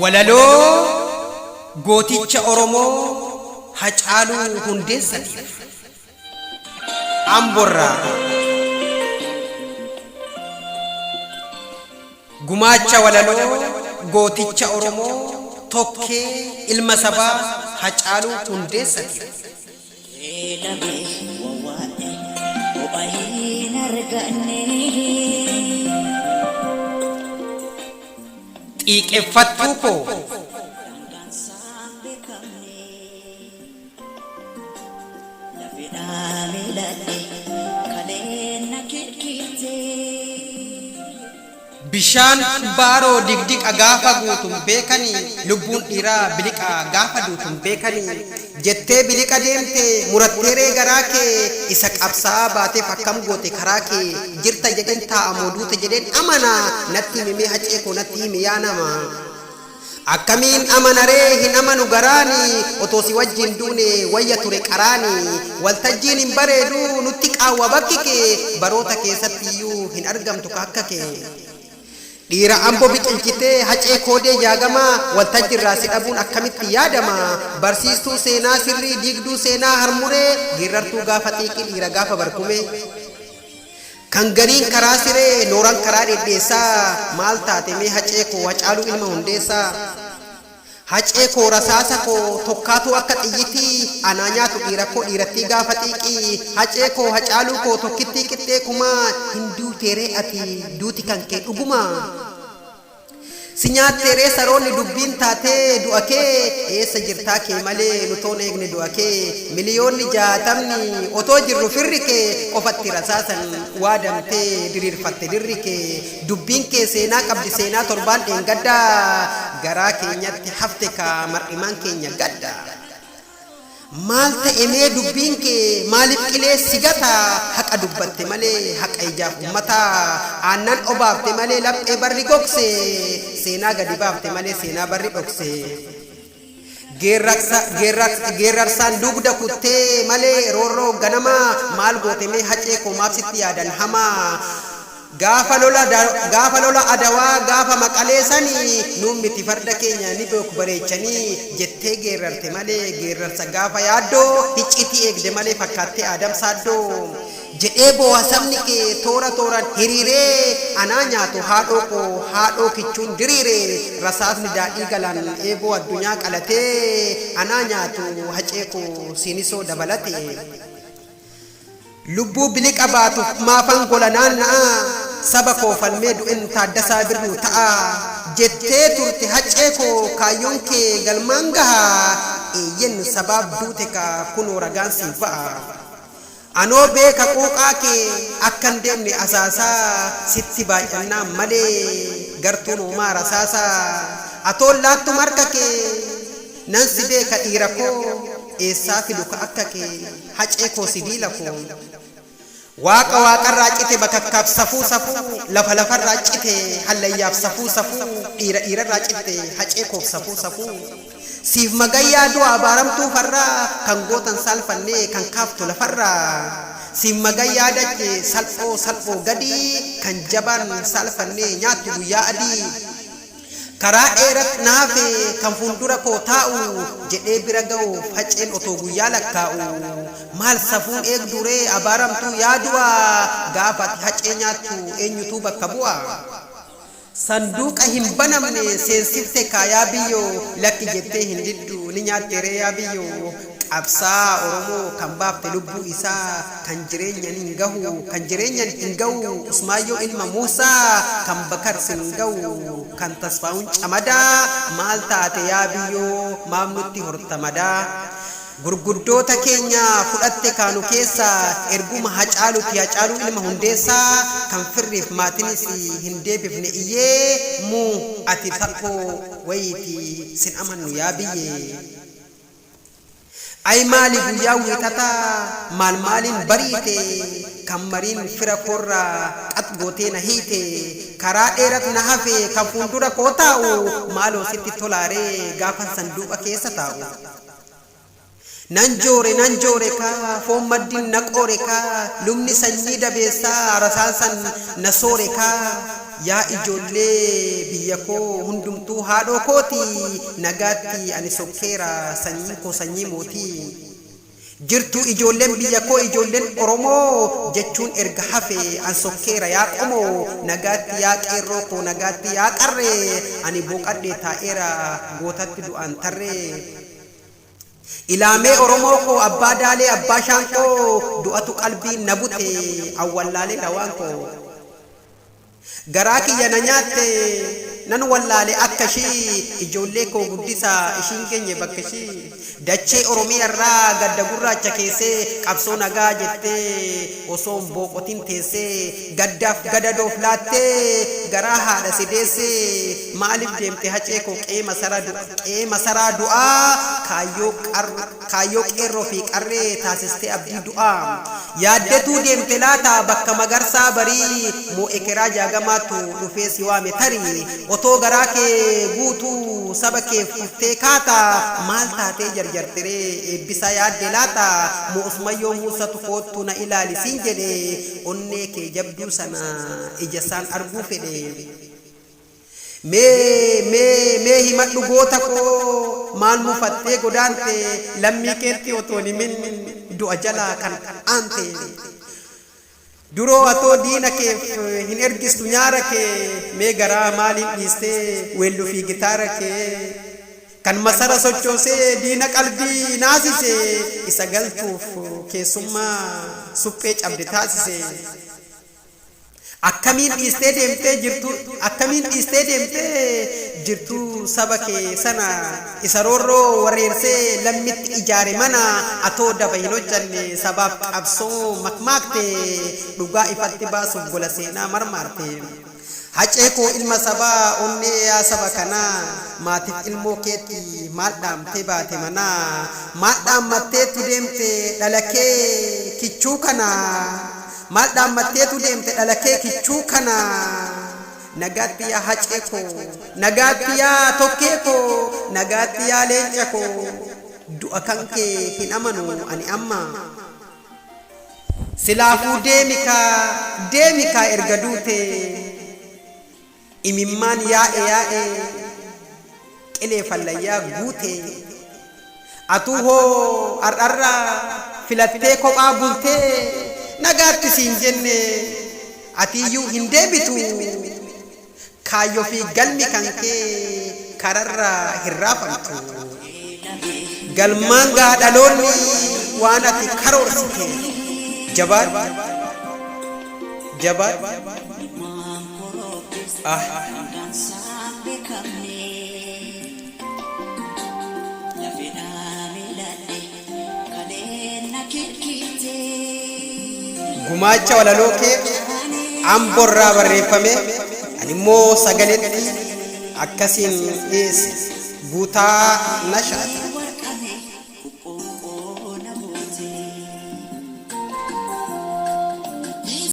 walaloo gooticha Oromoo Hacaaluu Hundeessatiif Amborraa gumaacha walaloo gooticha Oromoo tokkee ilma sabaa Hacaaluu Hundeessatiif xiiqeffattuu koo bishaan baaroo digdiqa gaafa guutum beekanii lubbuun dhiiraa biliqa gaafa duutum beekanii jettee biliqa deemte muratteeree garaa kee isa qabsaa baateef akkam goote karaa kee jirta jedhen taa'amoo duute jedhen amana natti himee hacee koo natti hime yaa nama akkamiin amanaree hin amanu garaani otoo si wajjin duune wayya ture qaraani waltajjiin hin bareedu nutti qaawwa bakki kee baroota keessatti iyyuu hin argamtu akka kee dhiira amboo biqilchitee hacee koodee jaagamaa waltajjirraa si dhabuun akkamitti yaadama barsiistuu seenaa sirrii diigduu seenaa harmuree geerartuu gaafa xiiqii dhiira gaafa barkume kan gariin karaa siree nooran karaa dhedheessaa maal taate mee hacee koo Hacaaluu ilma Hundeessaa hacee koo rasaasa koo tokkaatu akka xiyyitii anaa nyaatu dhiira koo dhiirattii gaafa xiiqii hacee koo Hacaaluu koo tokkittii qixxee kumaa hinduu teeree ati duuti kan kee dhuguma si nyaatteeree saroonni dubbiin taatee du'a kee eessa jirtaa kee malee nutoon eegne du'a kee miliyoonni 60 otoo jirru firri kee qofatti rasaasan waadamtee diriirfatte dirri kee dubbiin kee seenaa qabdi seenaa torbaan dheengaddaa garaa keenyatti hafte ka mar'imaan keenya gadda maal ta'e mee dubbiin kee maaliif qilee sigata haqa dubbatte malee haqa ijaaf ummata aannan obaafte malee laphee barri gogse seenaa gadi baafte malee seenaa barri dhokse geerarsaan dugda kuttee malee roorroo ganama maal goote mee hacee koo maabsitti yaadan hamaa gaafa lola adawaa gaafa maqalee sanii nuun miti farda keenya ni beeku bareechanii jettee geerarte malee geerarsa gaafa yaaddoo hiccitii eegde malee fakkaattee aadamsaaddoo jedhee boo'a sabni kee toora tooraan hiriiree anaa nyaatu haadhoo kichuun diriiree rasaasni daadhii galaan eeboo addunyaa qalatee anaa nyaatu hacee koo siinisoo dabalate lubbuu biliqa baatuuf maafan gola naanna'a saba koo falmee du'en Taaddasaa Birruu ta'a jettee turte hacee koo kaayyoon kee galmaan gaha eeyyen sabaaf duute ka kunoo ragaan siif ba'a anoo beeka quuqaa kee akkan deemne asaasaa sitti baay'annaa malee gartuun uumaa rasaasaa atoon laattu marka kee nan si beeka dhiira koo eessaa fidu ka akka kee hacee koo sibiila koo waaqarraa cite bakakkaaf safuu lafa lafarraa cite hallayyaaf safuu dhiirarraa cite hacee koof safuu siif magayyaa du'a abaaramtuu farraa kan gootan saalfannee kan kaaftu lafarraa siif magayyaa dache salphoo gadi kan jabaan saalfannee nyaattu guyyaa adii karaa dheerat naafe kan fuuldura koo taa'u jedhee bira ga'u haceen otoo guyyaa lakkaa'u maal safuun eegduree abaaramtuu yaadu'a gaafati hacee nyaattu eenyutuu bakka bu'a sanduuqa hin banamne seensifte kaayaa biyyoo lakki jettee hin diddu ni nyaatteeree yaa biyyoo qabsaa Oromoo kan baafte lubbuu isaa kan jireenyan hin gahu Usmaayyoo ilma Muusaa kan Bakar sin gahu kan Tasfaa'uun Camadaa maal taate yaa biyyoo maam nutti hortamadaa gurguddoota keenya fudhatte kaanu keessa erguma Hacaaluu ilma Hundeessaa kan firriif maatinis hin deebifne iyyee muu ati takkoo wayitii sin amannu yaa biyyee ay maali guyyaa wiixataa maaliin bariite kan mariin fira korraa qat gootee na hiite karaa dheerat na hafe kan fuuldura koo taa'u maaloo sitti tolaaree gaafan sanduuqa keessa taa'u nan joore ka foon maddiin na qoore ka lubni sanyii dabeessaa rasaasan na soore ka yaa ijoollee biyya koo hundumtuu haadhoo kooti nagaatti ani sokkeera sanyii koo sanyii mootii jirtu ijoolleen biyya koo ijoolleen Oromoo jechuun erga hafe an sokkeera yaa qomoo nagaatti yaa qeerroo koo nagaatti yaa qarree ani boqadhee taa'eera gootatti du'aan tarree ilaamee Oromoo koo abbaa daalee abbaa shaanqoo du'atu qalbiin na bute awwallaalee rawaan koo garaa kiyya na nyaatte nan wallaale akka ishii ijoollee koo guddisaa ishiin geenye bakka ishii dachee Oromiyaa irraa gadda gurraacha keessee qabsoo nagaa jettee osoo boqotiin teessee gaddaaf gadadoof laattee garaa haadha sideessee maaliif deemte hacee koo qe'ee masaraa du'aa kaayyoo qeerroo fi qarree taasistee abdii du'aa yaaddetuu deemte laata bakka magarsaa barii moo ekeraa jaagamaatu dhufee si waame tarii otoo garaa kee guutuu saba kee fuftee kaata maal taatee jarjartiree eebbisaa yaadde laata moo Usmayyoo Muusatu koottu na ilaalisiin jedhe onnee kee jabduu sana ijasaan arguu fedhe mee himadhu goota koo maal mufattee godaante lammii keetti otoo himin du'a jalaa kan aante duroo atoo diina kee hin ergistu nyaara kee mee garaa maaliin dhiistee weelluu fi gitaara kee kan masara sochoosee diina qalbii naasise isa galtuuf keessummaa suphee cabde taasise akkamiin dhiistee deemtee jirtu saba kee sana isa roorroo wareersee lammitti ijaare mana atoo daba hin hojjanne sabaaf qabsoo makmaakte dhugaa ifatti baasuuf gola seenaa marmaarte hacee koo ilma sabaa onnee yaa saba kanaa maatiif ilmoo keetti maal dhaamtee baate manaa maal dhaammatteetu deemte dhala kee kichuu kanaa maal dhaammatteetu deemte dhala kee kichuu kanaa nagaatti yaa hacee koo nagaatti yaa tokkee koo nagaatti yaa leenca koo du'a kan kee hin amanu ani amma silaafuu deemikaa erga duute imimmaan yaa'e qilee fallayyaa guute atuu hoo ar'arra filattee kophaa bultee nagaatti siin jenne atiiyyuu hin deebitu kaayyoo fi galmi kan kee kararra hin raafamtu galmaan gaadhaloonni waan ati karoorsite jabaad gumaacha walaloo kee amborraa barreeffame animmoo sagaletti akkasiin dhiyeesse guutaa nashaata